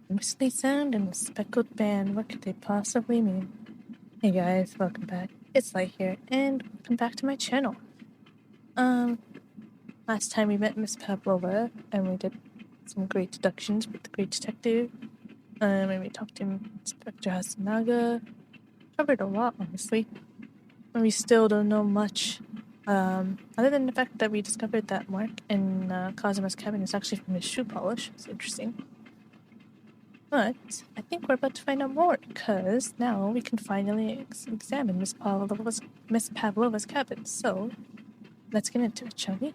whistly sound and a speckled band. What could they possibly mean? Hey guys, welcome back. It's Light here, and welcome back to my channel. Last time we met Miss Pavlova, and we did some great deductions with the great detective. And we talked to Inspector Hasanaga. Covered a lot, honestly. And we still don't know much. Other than the fact that we discovered that mark in Kazuma's cabin is actually from his shoe polish. It's interesting. But I think we're about to find out more, because now we can finally examine Miss Pavlova's cabin. So, let's get into it, shall we?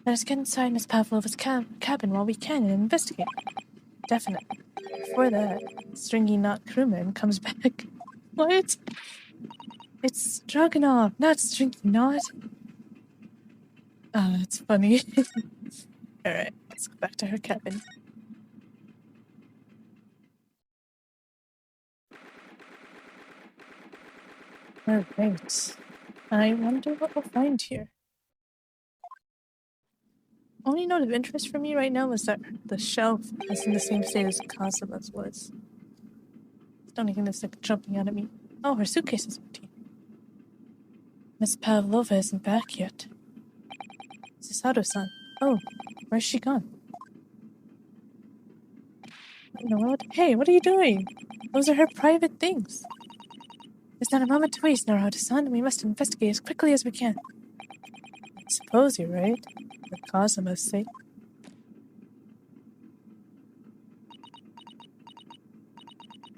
Let us get inside Miss Pavlova's cabin while we can and investigate. Definitely. Before that, Stringy Knot Crewman comes back. What? It's Dragunov, not Stringy Knot. Oh, that's funny. Alright, let's go back to her cabin. Alright. I wonder what we'll find here. Only note of interest for me right now is that the shelf is in the same state as Kazuma's was. It's the only thing that's like jumping out at me. Oh, her suitcase is empty. Miss Pavlova isn't back yet. Sasado-san. Oh, where's she gone? What in the world? Hey, what are you doing? Those are her private things. There's not a moment to waste, Naruto-san. We must investigate as quickly as we can. I suppose you're right. For Kazuma's sake.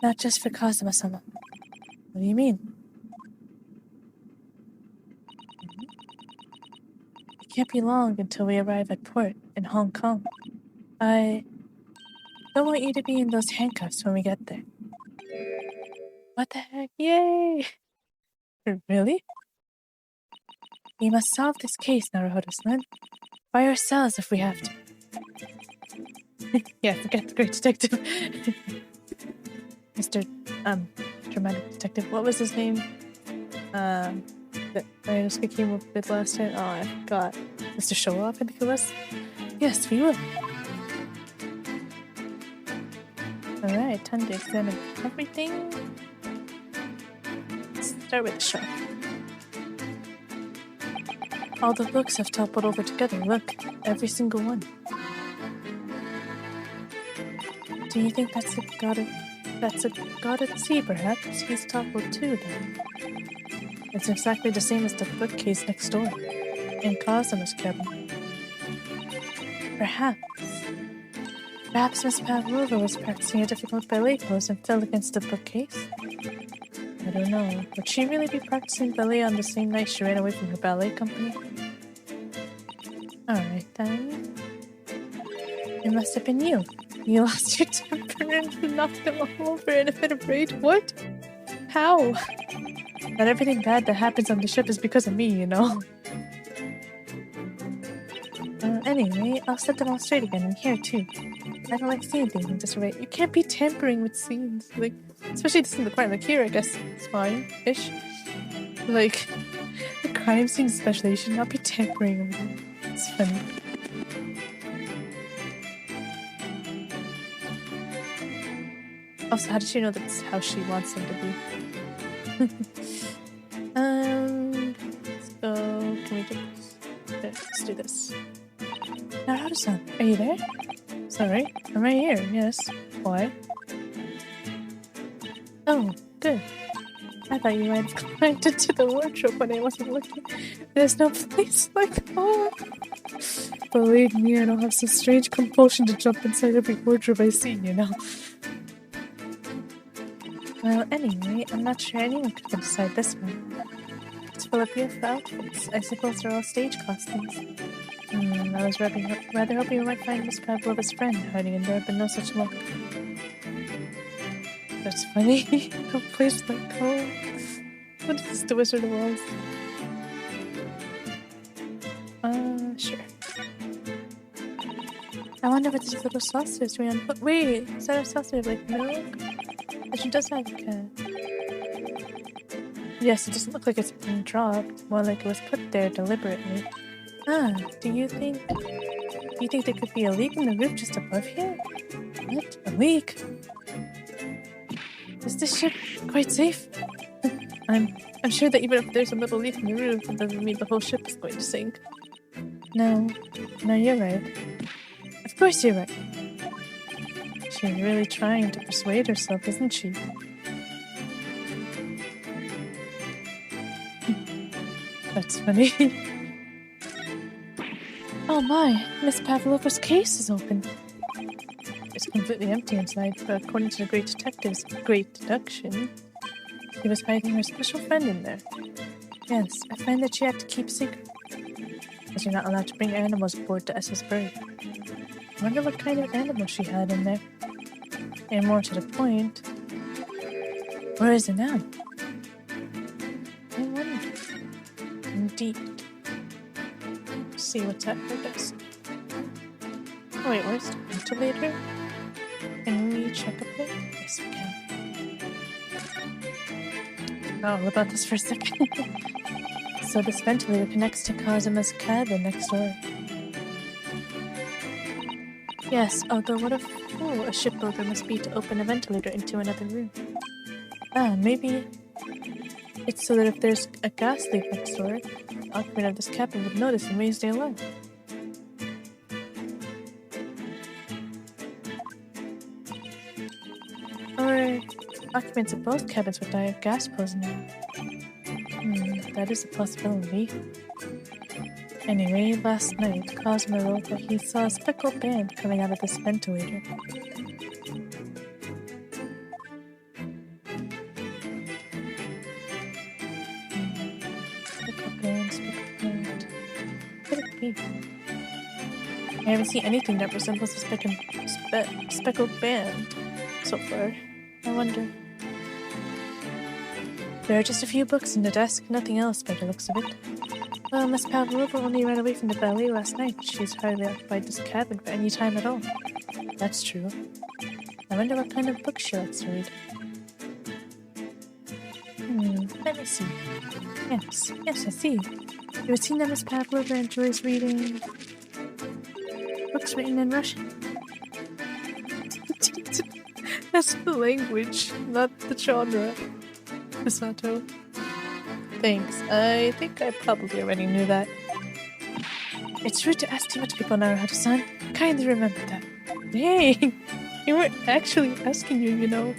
Not just for Kazuma-sama. What do you mean? It can't be long until we arrive at port in Hong Kong. I don't want you to be in those handcuffs when we get there. What the heck? Yay! Really? We must solve this case, Naruhodo-san. By ourselves if we have to. Yeah, forget the great detective. Mr. Dramatic Detective. What was his name? That I just came up with last time. Oh, I forgot. Mr. Showoff, I think it was. Yes, we will. Alright, time to examine everything. Let's start with the shelf. All the books have toppled over together. Look, every single one. Do you think that's a god at sea, perhaps? He's toppled too, then. It's exactly the same as the bookcase next door, in Kazuma's cabin. Perhaps Miss Pavlova was practicing a difficult ballet pose and fell against the bookcase? I don't know. Would she really be practicing ballet on the same night she ran away from her ballet company? Alright then. It must have been you. You lost your temper and knocked him all over in a fit of rage. What? How? Not everything bad that happens on the ship is because of me, you know? Anyway, I'll set them all straight again, and here too. I don't like seeing things in disarray. You can't be tampering with scenes, like, especially this in the crime. Like here, I guess it's fine-ish. Like, the crime scene especially, you should not be tampering with it. It's funny. Also, how did she know that's how she wants them to be? Let's go. Can we do this? Let's do this. Naruto-san, are you there? Sorry, I'm right here, yes. Why? Oh, good. I thought you might have climbed into the wardrobe when I wasn't looking. There's no place like home. Believe me, I don't have some strange compulsion to jump inside every wardrobe I see, you know? Well, anyway, I'm not sure anyone could get inside this one. It's full of beautiful outfits. I suppose they're all stage costumes. I was rather hoping we might find Miss Pavlova's friend hiding in there, but no such luck. That's funny. A place like home. What is this, the Wizard of Oz? Sure. I wonder what this little saucer is doing on. Wait, is that a saucer of like milk? But she does have a. Yes, it doesn't look like it's been dropped. More like it was put there deliberately. Do you think there could be a leak in the roof just above here? What? A leak? Is this ship quite safe? I'm sure that even if there's a little leak in the roof, it doesn't mean the whole ship is going to sink. No, you're right. Of course you're right. She's really trying to persuade herself, isn't she? That's funny. Oh my, Miss Pavlova's case is open. It's completely empty inside, but according to the great detective's great deduction, she was hiding her special friend in there. Yes, I find that she had to keep secret, as you're not allowed to bring animals aboard the SS Bird. I wonder what kind of animal she had in there. And more to the point, where is it now? I wonder. Indeed. See what's at her desk. Oh wait, where's the ventilator? Can we check up there? Yes, we can. Oh, what about this for a second? So this ventilator connects to Kazuma's cabin next door. Yes, although what a fool a shipbuilder must be to open a ventilator into another room. Ah, maybe it's so that if there's a gas leak next door, the occupant of this cabin would notice and raise the alarm. Or occupants of both cabins would die of gas poisoning. That is a possibility. Anyway, last night, Cosmo wrote that he saw a speckled band coming out of this ventilator. Speckled band. What could it be? I haven't seen anything that resembles a speckled band so far. I wonder. There are just a few books in the desk, nothing else by the looks of it. Well, Miss Pavlova only ran away from the ballet last night. She's hardly occupied this cabin for any time at all. That's true. I wonder what kind of books she likes to read. Let me see. Yes, I see. You would see that Miss Pavlova enjoys reading books written in Russian. That's the language, not the genre. Misato. Thanks. I think I probably already knew that. It's rude to ask too much people, Naruto-san. Kindly remember that. Hey! You weren't actually asking you, you know.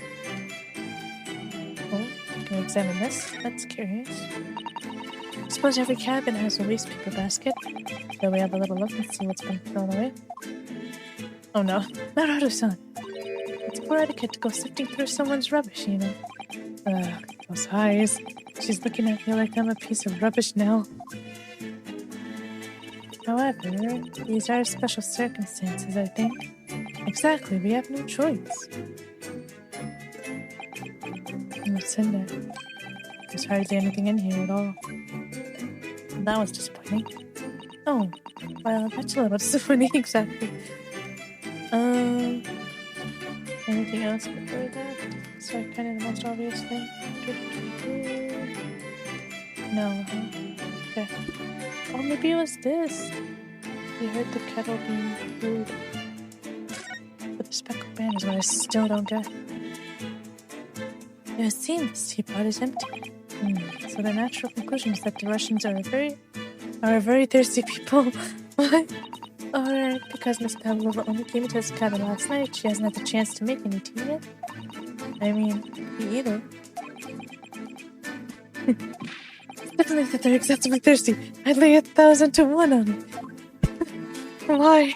Oh, can we examine this? That's curious. I suppose every cabin has a waste paper basket. Shall we have a little look and see what's been thrown away? Oh no. Naruto-san! It's poor etiquette to go sifting through someone's rubbish, you know. Those eyes. She's looking at me like I'm a piece of rubbish now. However, these are special circumstances, I think. Exactly, we have no choice. What's in there? There's hardly anything in here at all. That was disappointing. Oh, well, that's a little disappointing, exactly. Anything else before that? Is that kind of the most obvious thing? No. Okay. Oh, maybe it was this. We heard the kettle being brewed. But the speckled band is what I still don't get. It seems he brought is empty. So the natural conclusion is that the Russians are a very thirsty people. What? Or because Miss Pavlova only came into his cabin last night, she hasn't had the chance to make any tea yet? I mean, me either. Definitely that they're excessively thirsty. I'd lay 1,000 to 1 on it. Why?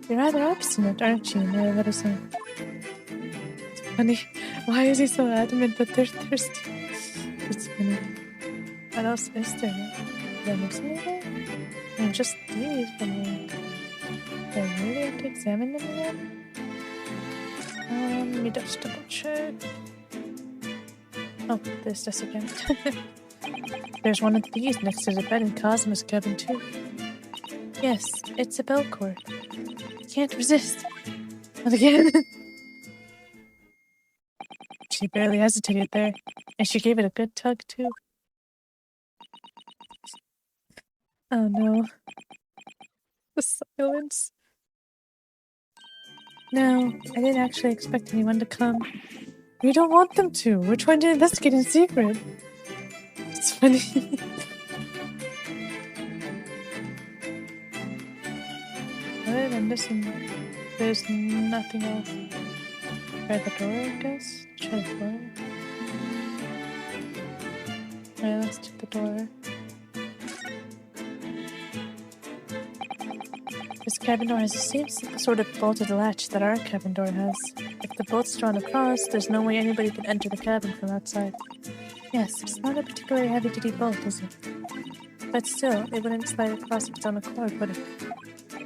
You're rather obstinate, aren't you, Naruto-san? It's funny. Why is he so adamant that they're thirsty? It's funny. What else is there? There mix me there? And just these, but like, do I really have to examine them again? Let me just double check. Oh, there's this again. There's one of these next to the bed in Cosmo's cabin too. Yes, it's a bell cord. I can't resist. Not again. She barely hesitated there, and she gave it a good tug too. Oh no. The silence. No, I didn't actually expect anyone to come. We don't want them to. We're trying to investigate in secret. It's funny. Other than this, there's nothing else. Try the door, I guess? Try the door. Alright, let's check the door. This cabin door has the same sort of bolted latch that our cabin door has. If the bolt's drawn across, there's no way anybody can enter the cabin from outside. Yes, it's not a particularly heavy-duty bolt, is it? But still, it wouldn't slide across of its own accord, would it?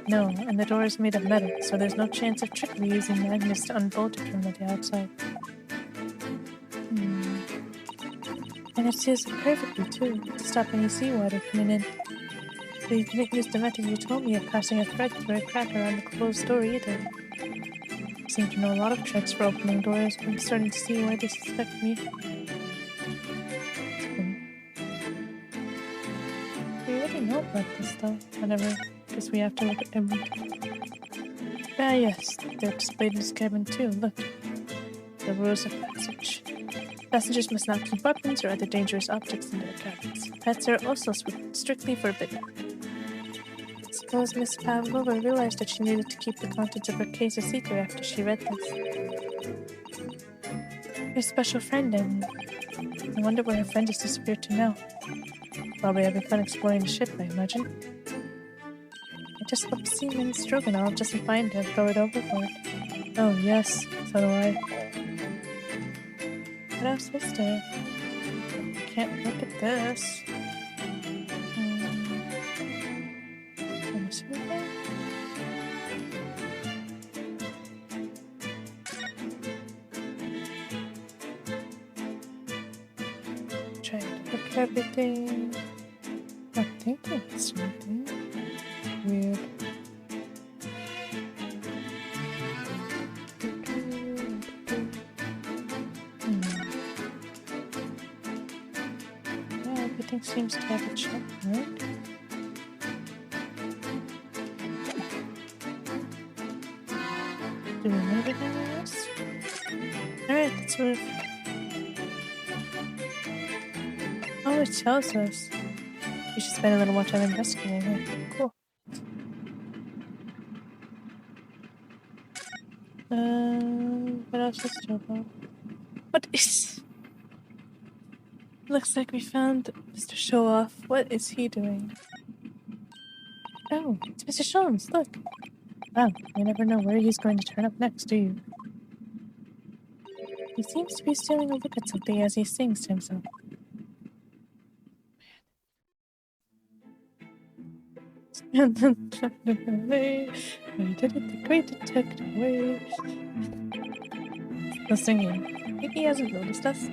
No, and the door is made of metal, so there's no chance of trickery using magnets to unbolt it from the outside. And it seals it perfectly, too, to stop any seawater coming in. So you couldn't use the method you told me of passing a thread through a crack around the closed door either. You seem to know a lot of tricks for opening doors. I'm starting to see why they suspect me. We already know about this stuff. Whatever. Guess we have to look at everything. Ah yes, they're displayed in this cabin too. Look. The rules of passage. Passengers must not keep weapons or other dangerous objects in their cabins. Pets are also strictly forbidden. Suppose Miss Pavlova realized that she needed to keep the contents of her case a secret after she read this. Her special friend, I mean. I wonder where her friend has disappeared to now. Probably having fun exploring the ship, I imagine. I just hope Seaman Stroganoff doesn't find her, throw it overboard. Oh yes, so do I. What else is there? Can't look at this. Try to look at everything. I think that's something weird. Yeah, everything seems to have a check, right? Do we know everything else? Alright, let's move. Oh, it tells us. We should spend a little more time investigating here. Cool. What else is there about? What is... Looks like we found Mr. Showoff. What is he doing? Oh, it's Mr. Sholmes, look. Wow, you never know where he's going to turn up next, do you? He seems to be stealing a look at something as he sings to himself. And then detective away. We did it the great detective way. The singing. Maybe he hasn't noticed us.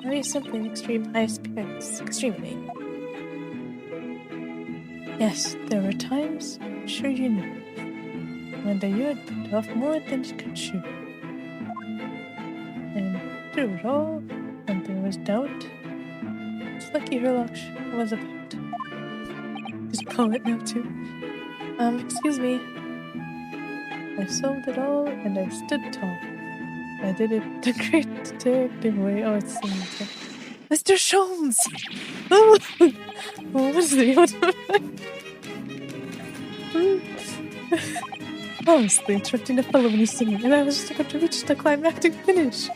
Or he's simply in extreme high spirits. Extremely. Yes, there were times, I'm sure you knew, when the you had bit off more than it could chew. And through it all, when there was doubt, it's lucky Herlock was about. He's a poet now too. Excuse me. I solved it all and I stood tall. I did it the great detective way. Oh, it's singing too. Mr. Sholmes! Oh! What is it? Honestly, interrupting the fellow when he's singing, and I was just about to reach the climactic finish.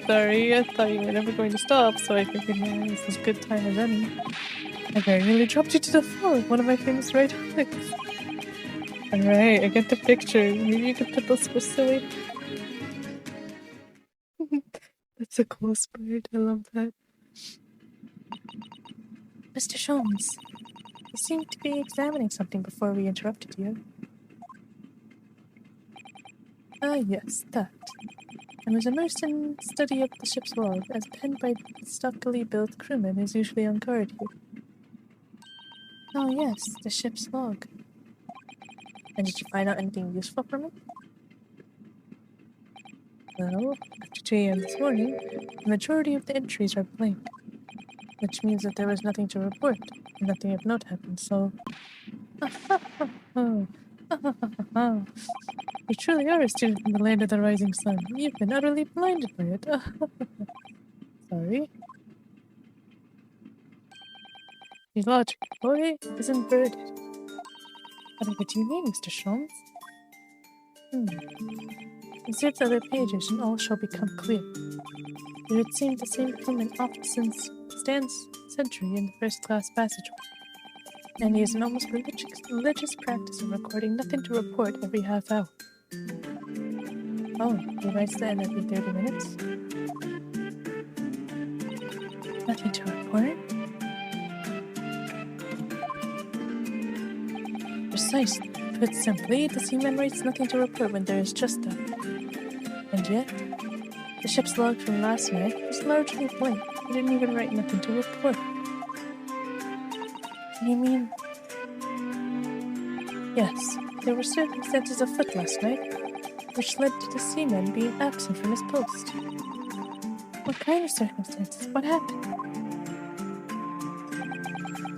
Sorry, I thought you were never going to stop, so I figured, yeah, this is good time as any. I very nearly dropped you to the floor with one of my famous right hooks. Alright, I get the picture. Maybe you could put those for silly. That's a cool spirit. I love that. Mr. Sholmes, you seemed to be examining something before we interrupted you. Ah, yes, that. I was immersed in study of the ship's log, as penned by stockily built crewmen who's usually on guard here. Oh yes, the ship's log. And did you find out anything useful from it? Well, after 2 a.m. this morning, the majority of the entries are blank, which means that there was nothing to report, and nothing of note happened, so... You You truly are a student from the land of the rising sun. You've been utterly blinded by it. Sorry. Your logic, boy, is inverted. Whatever do you mean, Mr. Sholmes? Observe the other pages, and all shall become clear. It would seem the same comment often stands sentry in the first-class passageway, and he is an almost religious practice of recording nothing to report every half hour. Oh, he writes that in every 30 minutes? Nothing to report? Precisely. Put simply, the seaman writes nothing to report when there is just that. And yet, the ship's log from last night was largely blank. He didn't even write nothing to report. You mean... Yes, there were circumstances afoot last night, which led to the seaman being absent from his post. What kind of circumstances? What happened?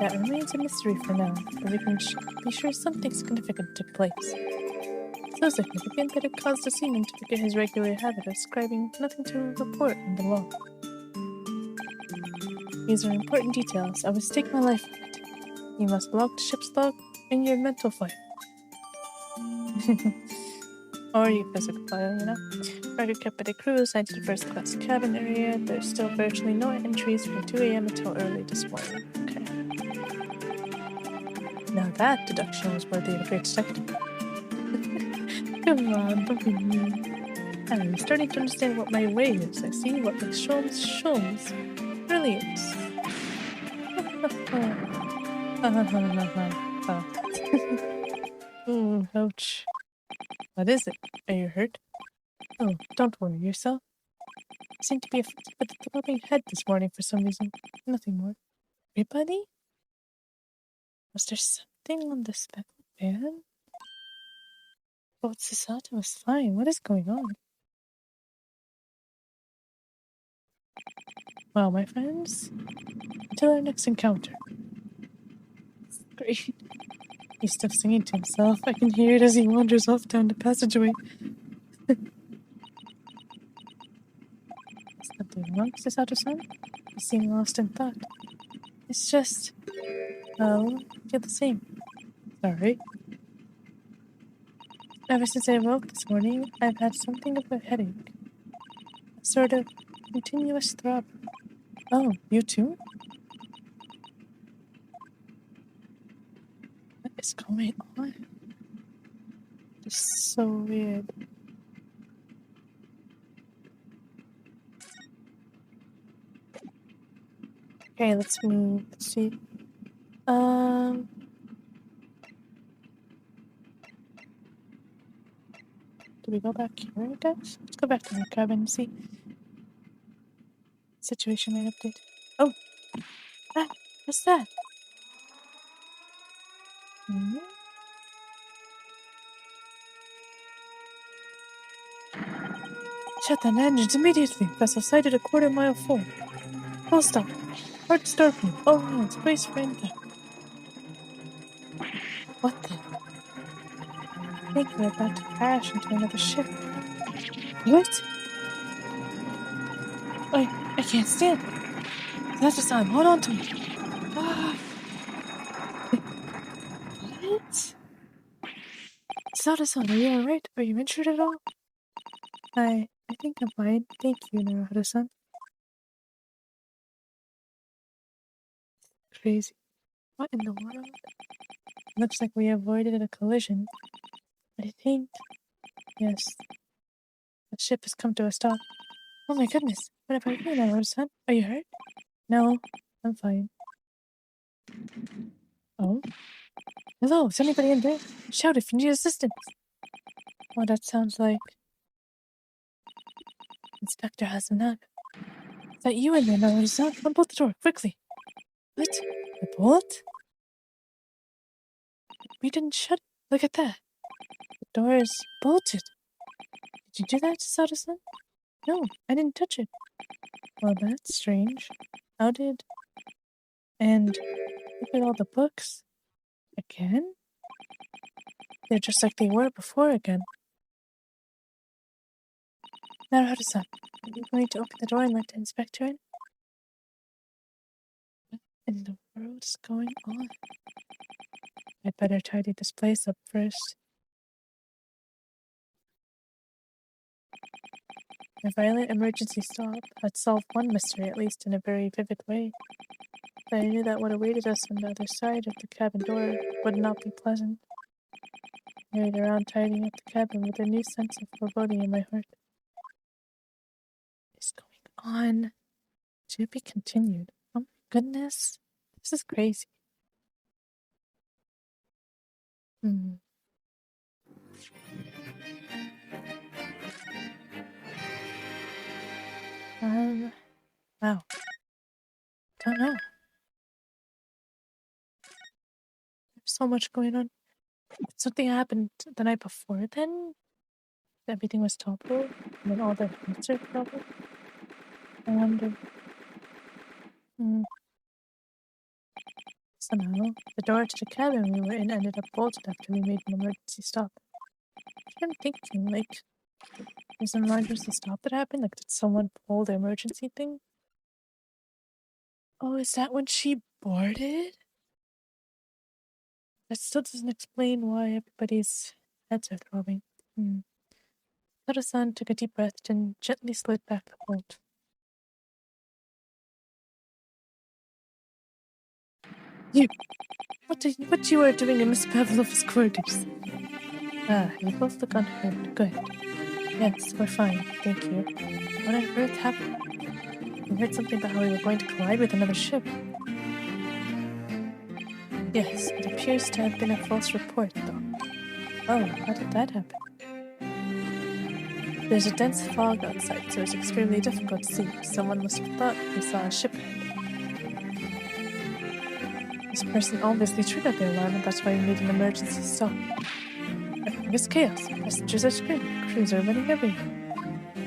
That remains a mystery for now, but we can be sure something significant took place. So significant that it caused the seaman to forget his regular habit of scribing nothing to report in the log. These are important details. I would stake my life on it. You must log the ship's log in your mental file. Or your physical file, you know. Record kept by the crew assigned to the first-class cabin area. There's still virtually no entries from 2 a.m. until early this morning. Okay. Now that deduction was worthy of a great detective. Come on, don't be mean. I'm starting to understand what my way is. I see what makes Sholmes brilliant. Ooh, ouch. What is it? Are you hurt? Oh, don't worry yourself. I seem to be afflicted with a throbbing head this morning for some reason. Nothing more. Everybody? Was there something on the speckled band? But Sasata was fine. What is going on? Well, my friends, until our next encounter. Great. He's still singing to himself. I can hear it as he wanders off down the passageway. Something wrong, Sasata-san? You seem lost in thought. It's just... well, I feel the same. Sorry. Ever since I woke this morning, I've had something of a headache. A sort of continuous throb. Oh, you too? What is going on? It's so weird. Okay, let's move. Let's see. Do we go back here, I guess? Let's go back to our cabin and see. Situation rate update. Oh! Ah! What's that? Hmm? Shut down engines immediately! Vessel sighted a quarter-mile forward. Full stop. Hard starboard. All hands, brace for impact. What the? I think we're about to crash into another ship. What? I can't stand. That's just time. Hold on to me. Ah. What? Sada-san, are you alright? Are you injured at all? I think I'm fine. Thank you, Naruto-san. Crazy. What in the world? Looks like we avoided a collision. I think... yes. The ship has come to a stop. Oh my goodness. What about you, Naruto-san? Are you hurt? No, I'm fine. Oh? Hello, is anybody in there? Shout if you need assistance. Oh, that sounds like... Inspector Hazunaga. Is that you in there, Naruto-san? Unbolt the door, quickly. What? A bolt? We didn't shut it. Look at that. The door is bolted. Did you do that, Sada-san? No, I didn't touch it. Well, that's strange. How did... and look at all the books. Again? They're just like they were before again. Naruto-san, are you going to open the door and let the inspector in? What in the world is going on? I'd better tidy this place up first. A violent emergency stop had solved one mystery, at least in a very vivid way. But I knew that what awaited us on the other side of the cabin door would not be pleasant. I hurried around tidying up the cabin with a new sense of foreboding in my heart. What is going on? To be continued. Oh my goodness. This is crazy. Wow. Don't know. There's so much going on. Something happened the night before then? Everything was toppled? And then all the heads are toppled? I wonder. Somehow, the door to the cabin we were in ended up bolted after we made an emergency stop. I'm thinking, like, there's an emergency stop that happened? Like, did someone pull the emergency thing? Oh, is that when she boarded? That still doesn't explain why everybody's heads are throbbing. Taro-san took a deep breath and gently slid back the bolt. What you are doing in Miss Pavlova's quarters? You both look unhurt. Good. Yes, we're fine. Thank you. What on earth happened? We heard something about how we were going to collide with another ship. Yes, it appears to have been a false report, though. Oh, how did that happen? There's a dense fog outside, so it's extremely difficult to see. Someone must have thought we saw a ship ahead. This person obviously triggered the alarm, and that's why we made an emergency stop. Everything is chaos. Passengers are screaming. Crews are running everywhere.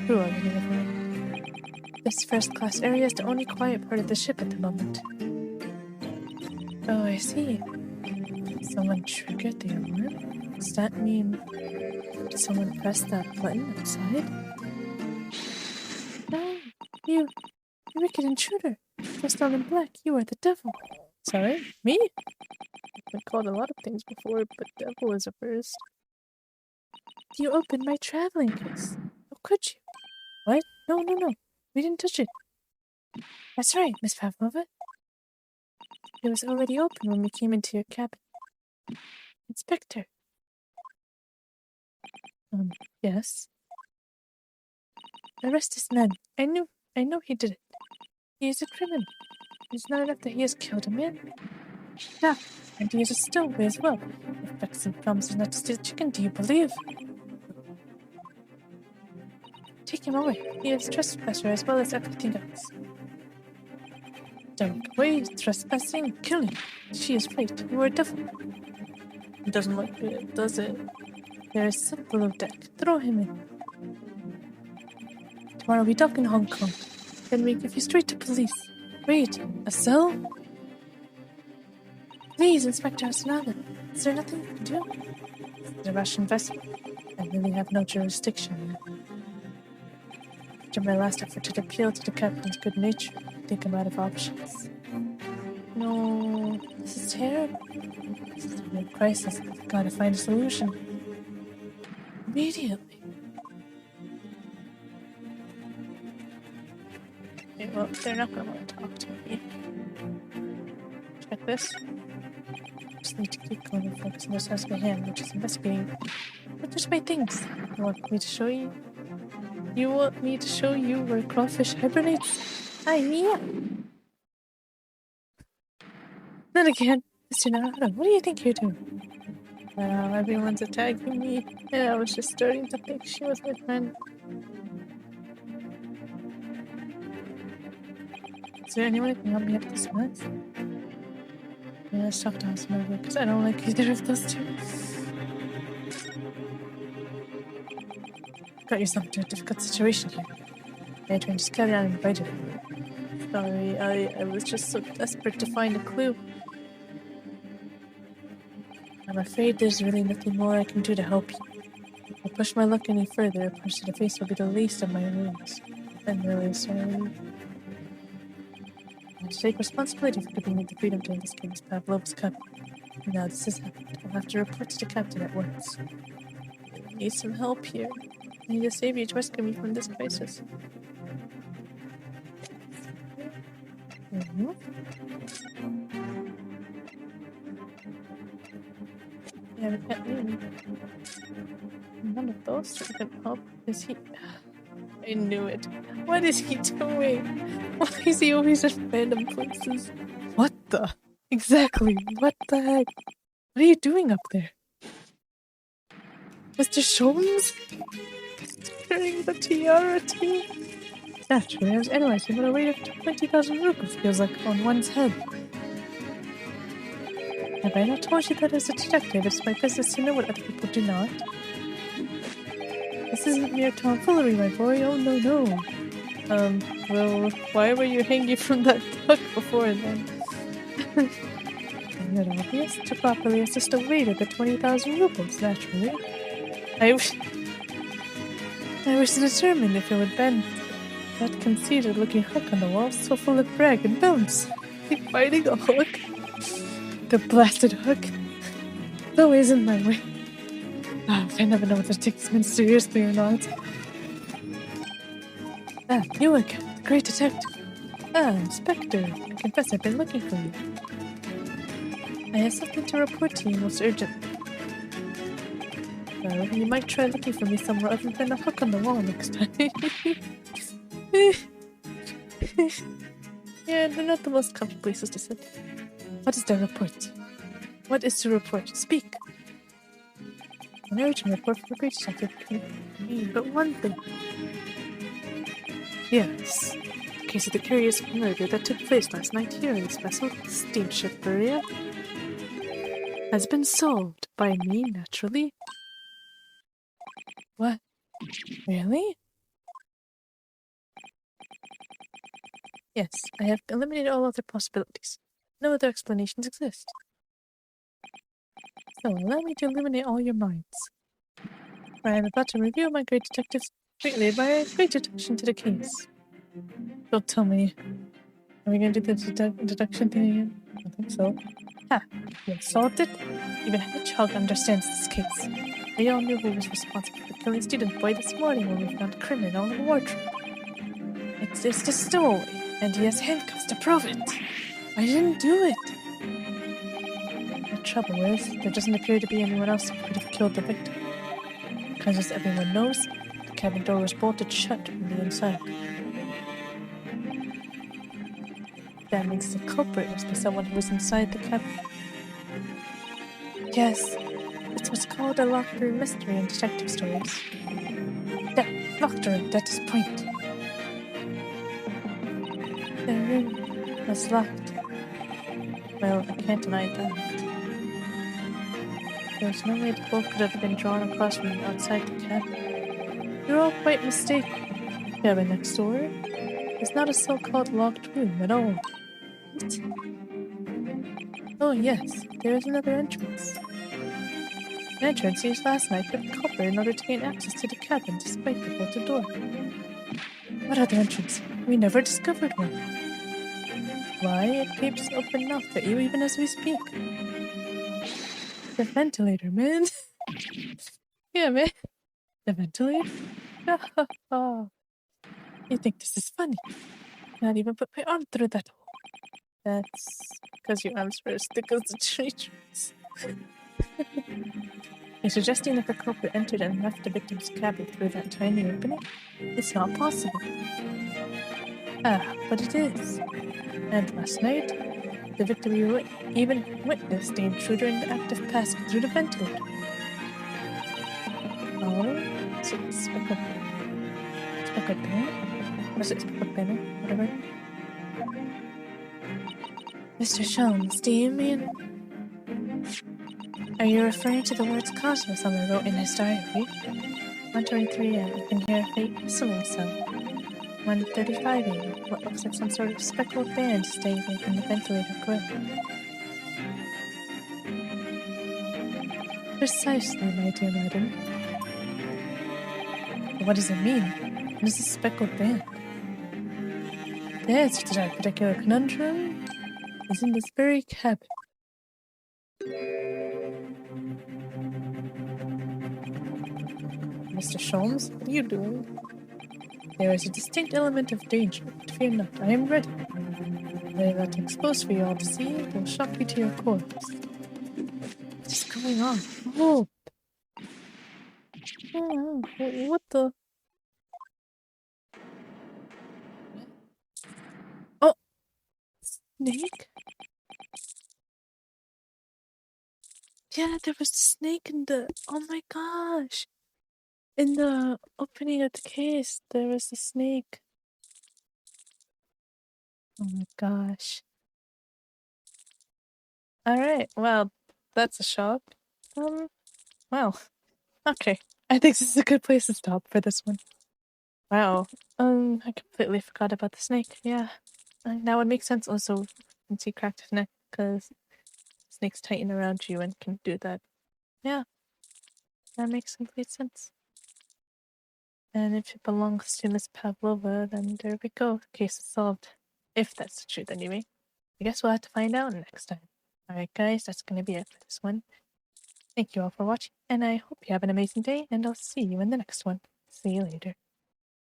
Crew are running everywhere. This first-class area is the only quiet part of the ship at the moment. Oh, I see. Someone triggered the alarm? Does that mean... Did someone press that button outside? No, you wicked intruder. Dressed all in black, you are the devil. Sorry, me? I've been called a lot of things before, but devil is a first. You opened my traveling case. How could you? What? No. We didn't touch it. That's right, Miss Pavlova. It was already open when we came into your cabin. Inspector. Yes? Arrest this man. I know he did it. He is a criminal. It's not enough that he has killed a man. Yeah, and he is a stowaway as well. If Bexley promises not to steal chicken, do you believe? Take him away. He is a trespasser as well as everything else. Don't away, trespassing, killing. She is right. You are a devil. It doesn't look good, does it? There is slip below deck. Throw him in. Tomorrow we dock in Hong Kong. Then we give you straight to police. Wait, a cell? Please, Inspector Hasanaga. Is there nothing you can do? It's a Russian vessel. I really have no jurisdiction. After my last effort to appeal to the captain's good nature, I think I'm out of options. No, this is terrible. This is a real crisis. I've got to find a solution. Immediately. Okay, well, they're not going to want to talk to me. Check this. Just need to keep going and focus on this task at hand, which is investigating. But there's my things. You want me to show you? You want me to show you where crawfish hibernates? Yeah. Then again, Mr. Narada, what do you think you're doing? Wow, everyone's attacking me. And I was just starting to think she was my friend. Is there anyone who can help me up this mess? Yeah, let's talk to Hasanaga, because I don't like either of those two. Got yourself into a difficult situation here. Adrian, just carry on and invite her. Sorry, I was just so desperate to find a clue. I'm afraid there's really nothing more I can do to help you. But push my luck any further, a punch to the face will be the least of my worries. I'm really sorry. I have to take responsibility for giving me the freedom to investigate Miss Pavlova's cup. Now this has happened. I'll have to report to the captain at once. I need some help here. I need to save you to rescue me from this crisis. Yeah, we can't leave. None of those can help. Is he... I knew it. What is he doing? Why is he always at random places? What the? Exactly. What the heck? What are you doing up there? Mr. Sholmes? Carrying the tiara too? Naturally, I was analyzing what a weight of 20,000 rupees feels like on one's head. Have I not told you that as a detective, it's my business to know what other people do not? This isn't mere tomfoolery, my boy. Oh, no, no. Well, why were you hanging from that duck before then? Isn't it obvious? To properly assist a waiter, the 20,000 rupees, naturally. I was to determine if it would bend that conceited-looking hook on the wall, so full of brag and bounce. Like fighting a hook? The blasted hook. It's always in my way. I never know whether to take this man seriously or not. Ah, you again, the great detective. Ah, Inspector. I confess I've been looking for you. I have something to report to you most urgently. Well, you might try looking for me somewhere other than a hook on the wall next time. Yeah, they're not the most comfortable places to sit. What is the report? What is to report? Speak! An urgent report for the great detective can mean but one thing. Yes. The case of the curious murder that took place last night here in this vessel, the steamship Berea, has been solved by me, naturally. What? Really? Yes, I have eliminated all other possibilities. No other explanations exist. So allow me to illuminate all your minds. For I am about to review my great detective's greatly admired great deduction to the case. Don't tell me. Are we gonna do the deduction thing again? I don't think so. Ha! You solved it? Even a hedgehog understands this case. We all knew who was responsible for killing student boy this morning when we found a criminal in the wardrobe. It's just a stowaway, and he has handcuffs to prove it. I didn't do it. The trouble is, there doesn't appear to be anyone else who could have killed the victim. Because as everyone knows, the cabin door was bolted shut from the inside. That means the culprit must be someone who was inside the cabin. Yes, it's what's called a locked room mystery in detective stories. That locked room, that is point. The room was locked. Well, I can't deny that. There's no way the bolt could have been drawn across from outside the cabin. You're all quite mistaken. The cabin next door is not a so-called locked room at all. What? Oh yes, there is another entrance. An entrance used last night by the culprit in order to gain access to the cabin despite the bolted door. What other entrance? We never discovered one. Why, it keeps open mouth at you even as we speak. The ventilator, man. Yeah, man. The ventilator? You think this is funny? Not even put my arm through that hole. That's because your arms were as thick as the tree trunks. You're suggesting that the culprit entered and left the victim's cabin through that tiny opening? It's not possible. Ah, but it is. And last night, the victim even witnessed the intruder in the act of passing through the ventilator. Oh, so it's speckled banner? Was it speckled banner? Whatever. Mr. Sholmes, do you mean... Are you referring to the words Cosmos someone wrote in his diary? 1:23 a.m. You can hear a faint whistling sound. 1:35 a.m. What looks like some sort of speckled band staying in the ventilator grill. Precisely, my dear madam. What does it mean? What is this speckled band? The answer to that particular conundrum is in this very cabin. Mr. Sholmes, what are you doing? There is a distinct element of danger, but fear not, I am ready. I have that exposed for you all to see, it will shock you to your core. What is going on? Oh! What the? Oh! Snake? Yeah, there was a snake in the... Oh my gosh! In the opening of the case, there was a snake. Oh my gosh. Alright, well, that's a shock. Well, okay. I think this is a good place to stop for this one. Wow. I completely forgot about the snake, yeah. That would make sense also since he cracked his neck, because snakes tighten around you and can do that. Yeah, that makes complete sense. And if it belongs to Miss Pavlova, then there we go. Case is solved. If that's the truth, anyway. I guess we'll have to find out next time. Alright, guys, that's gonna be it for this one. Thank you all for watching, and I hope you have an amazing day, and I'll see you in the next one. See you later.